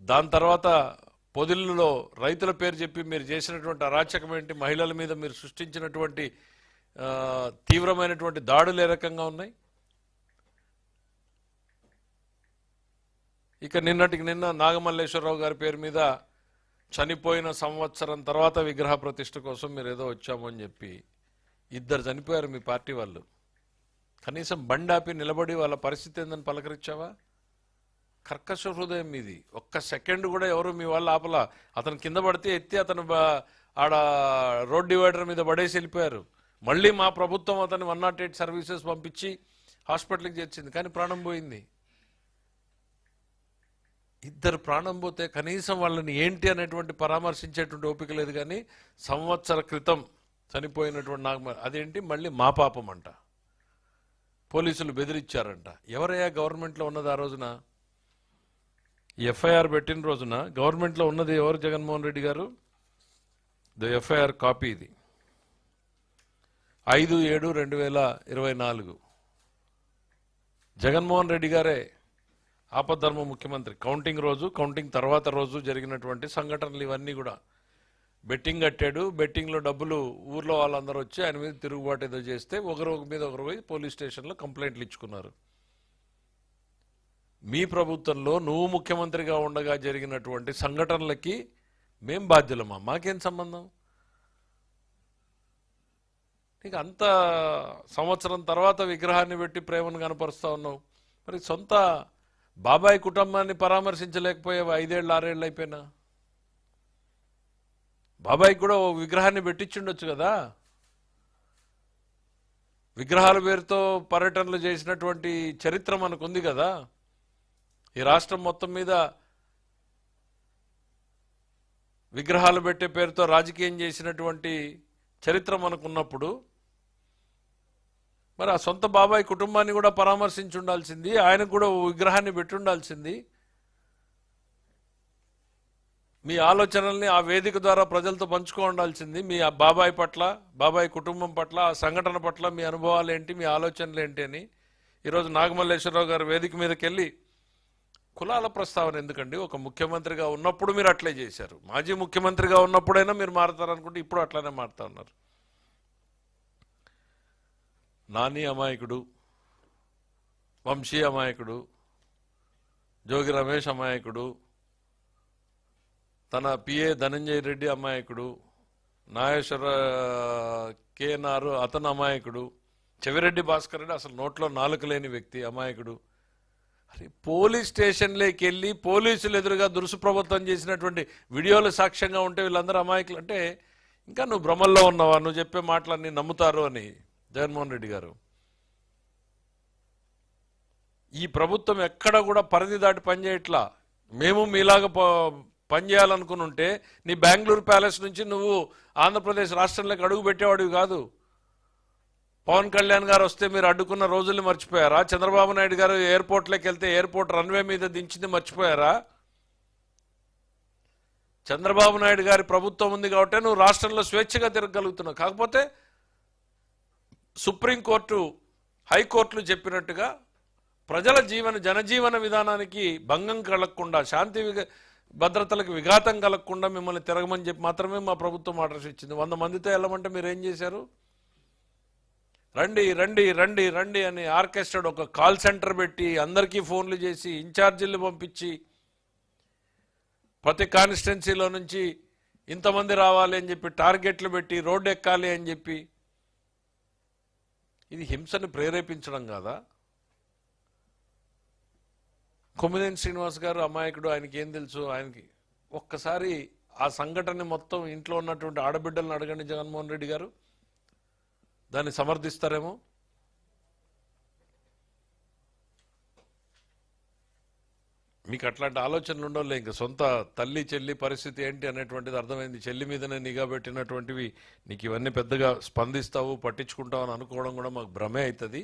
దాని తర్వాత పొదిళ్ళలో రైతుల పేరు చెప్పి మీరు చేసినటువంటి అరాచకం ఏంటి, మహిళల మీద మీరు సృష్టించినటువంటి తీవ్రమైనటువంటి దాడులు ఏ రకంగా ఉన్నాయి. ఇక నిన్న నాగమల్లేశ్వరరావు గారి పేరు మీద చనిపోయిన సంవత్సరం తర్వాత విగ్రహ ప్రతిష్ఠ కోసం మీరు ఏదో వచ్చాము అని చెప్పి 2 చనిపోయారు మీ పార్టీ వాళ్ళు. కనీసం బండి ఆపి నిలబడి వాళ్ళ పరిస్థితి ఏందని పలకరించావా? కర్కశ హృదయం మీది. ఒక్క సెకండ్ కూడా ఎవరు మీ వాళ్ళు ఆపలా. అతను కింద పడితే ఎత్తి అతను ఆడ రోడ్ డివైడర్ మీద పడేసి వెళ్ళిపోయారు. మళ్ళీ మా ప్రభుత్వం అతను 108 సర్వీసెస్ పంపించి హాస్పిటల్కి చేర్చింది, కానీ ప్రాణం పోయింది. 2 ప్రాణం పోతే కనీసం వాళ్ళని ఏంటి అనేటువంటి పరామర్శించేటువంటి ఓపిక లేదు. కానీ సంవత్సర క్రితం చనిపోయినటువంటి అదేంటి మళ్ళీ మా పాపం అంట. పోలీసులు బెదిరించారంట. ఎవరయ్యా గవర్నమెంట్లో ఉన్నది ఆ రోజున? ఎఫ్ఐఆర్ పెట్టిన రోజున గవర్నమెంట్లో ఉన్నది ఎవరు? జగన్మోహన్ రెడ్డి గారు. ఎఫ్ఐఆర్ కాపీ ఇది 5/7/2024. జగన్మోహన్ రెడ్డి గారే ఆపద్ధర్మ ముఖ్యమంత్రి. కౌంటింగ్ రోజు, కౌంటింగ్ తర్వాత రోజు జరిగినటువంటి సంఘటనలు ఇవన్నీ కూడా. బెట్టింగ్ కట్టాడు, బెట్టింగ్లో డబ్బులు ఊర్లో వాళ్ళందరూ వచ్చి ఆయన మీద తిరుగుబాటు ఏదో చేస్తే ఒకరు మీద ఒకరు పోయి పోలీస్ స్టేషన్లో కంప్లైంట్లు ఇచ్చుకున్నారు. మీ ప్రభుత్వంలో నువ్వు ముఖ్యమంత్రిగా ఉండగా జరిగినటువంటి సంఘటనలకి మేం బాధ్యులమా? మాకేం సంబంధం? నీకు అంత సంవత్సరం తర్వాత విగ్రహాన్ని పెట్టి ప్రేమను కనపరుస్తా ఉన్నావు. మరి సొంత బాబాయ్ కుటుంబాన్ని పరామర్శించలేకపోయావు. 5 ఏళ్ళు 6 ఏళ్ళు అయిపోయినా బాబాయ్కి కూడా ఓ విగ్రహాన్ని పెట్టించుండొచ్చు కదా. విగ్రహాల పేరుతో పర్యటనలు చేసినటువంటి చరిత్ర మనకుంది కదా. ఈ రాష్ట్రం మొత్తం మీద విగ్రహాలు పెట్టే పేరుతో రాజకీయం చేసినటువంటి చరిత్ర మనకున్నప్పుడు మరి ఆ సొంత బాబాయ్ కుటుంబాన్ని కూడా పరామర్శించి ఉండాల్సింది, ఆయనకు కూడా ఓ విగ్రహాన్ని పెట్టి ఉండాల్సింది. మీ ఆలోచనల్ని ఆ వేదిక ద్వారా ప్రజలతో పంచుకో ఉండాల్సింది. మీ బాబాయ్ పట్ల, బాబాయ్ కుటుంబం పట్ల, ఆ సంఘటన పట్ల మీ అనుభవాలు ఏంటి, మీ ఆలోచనలు ఏంటి అని. ఈరోజు నాగమల్లేశ్వరరావు గారు వేదిక మీదకి వెళ్ళి కులాల ప్రస్తావన ఎందుకండి? ఒక ముఖ్యమంత్రిగా ఉన్నప్పుడు మీరు అట్లే చేశారు. మాజీ ముఖ్యమంత్రిగా ఉన్నప్పుడైనా మీరు మారుతారనుకుంటే ఇప్పుడు అట్లానే మారుతా ఉన్నారు. నాని అమాయకుడు, వంశీ అమాయకుడు, జోగి రమేష్ అమాయకుడు, తన పిఏ ధనంజయ రెడ్డి అమాయకుడు, నాగేశ్వర కేఎన్ఆర్ అతను అమాయకుడు, చెవిరెడ్డి భాస్కర్ రెడ్డి అసలు నోట్లో నాలుక లేని వ్యక్తి అమాయకుడు. అరే పోలీస్ స్టేషన్లోకి వెళ్ళి పోలీసులు ఎదురుగా దురుసు ప్రభుత్వం చేసినటువంటి వీడియోలు సాక్ష్యంగా ఉంటే వీళ్ళందరూ అమాయకులు అంటే ఇంకా నువ్వు భ్రమల్లో ఉన్నావా? నువ్వు చెప్పే మాటలన్నీ నమ్ముతారు అని జగన్మోహన్ రెడ్డి గారు. ఈ ప్రభుత్వం ఎక్కడ కూడా పరిధి దాటి పనిచేయట్లా. మేము మీలాగా పనిచేయాలనుకుని ఉంటే నీ బెంగళూరు ప్యాలెస్ నుంచి నువ్వు ఆంధ్రప్రదేశ్ రాష్ట్రంలోకి అడుగు పెట్టేవాడివి కాదు. పవన్ కళ్యాణ్ గారు వస్తే మీరు అడ్డుకున్న రోజుల్ని మర్చిపోయారా? చంద్రబాబు నాయుడు గారు ఎయిర్పోర్ట్లోకి వెళ్తే ఎయిర్పోర్ట్ రన్వే మీద దించింది మర్చిపోయారా? చంద్రబాబు నాయుడు గారి ప్రభుత్వం ఉంది కాబట్టి నువ్వు రాష్ట్రంలో స్వేచ్ఛగా తిరగలుగుతున్నావు. కాకపోతే సుప్రీంకోర్టు, హైకోర్టులు చెప్పినట్టుగా ప్రజల జనజీవన విధానానికి భంగం కలగకుండా, శాంతి భద్రతలకు విఘాతం కలగకుండా మిమ్మల్ని తిరగమని చెప్పి మాత్రమే మా ప్రభుత్వం ఆర్డర్స్ ఇచ్చింది. 100 మందితో వెళ్ళమంటే మీరు ఏం చేశారు? రండి రండి రండి రండి అని ఆర్కెస్ట్రాడ్ ఒక కాల్ సెంటర్ పెట్టి అందరికీ ఫోన్లు చేసి ఇన్ఛార్జీలు పంపించి ప్రతి కాన్స్టిట్యున్సీలో నుంచి ఇంతమంది రావాలి అని చెప్పి టార్గెట్లు పెట్టి రోడ్డు ఎక్కాలి అని చెప్పి ఇది హింసను ప్రేరేపించడం కాదా? కొమ్మినేని శ్రీనివాస్ గారు అమాయకుడు, ఆయనకి ఏం తెలుసు? ఆయనకి ఒక్కసారి ఆ సంఘటన మొత్తం ఇంట్లో ఉన్నటువంటి ఆడబిడ్డలను అడగండి జగన్మోహన్ రెడ్డి గారు, దాన్ని సమర్థిస్తారేమో. మీకు అట్లాంటి ఆలోచనలు ఉండవులే. ఇంకా సొంత తల్లి చెల్లి పరిస్థితి ఏంటి అనేటువంటిది అర్థమైంది. చెల్లి మీదనే నిఘా పెట్టినటువంటివి నీకు ఇవన్నీ పెద్దగా స్పందిస్తావు, పట్టించుకుంటావు అని అనుకోవడం కూడా మాకు భ్రమే అవుతుంది.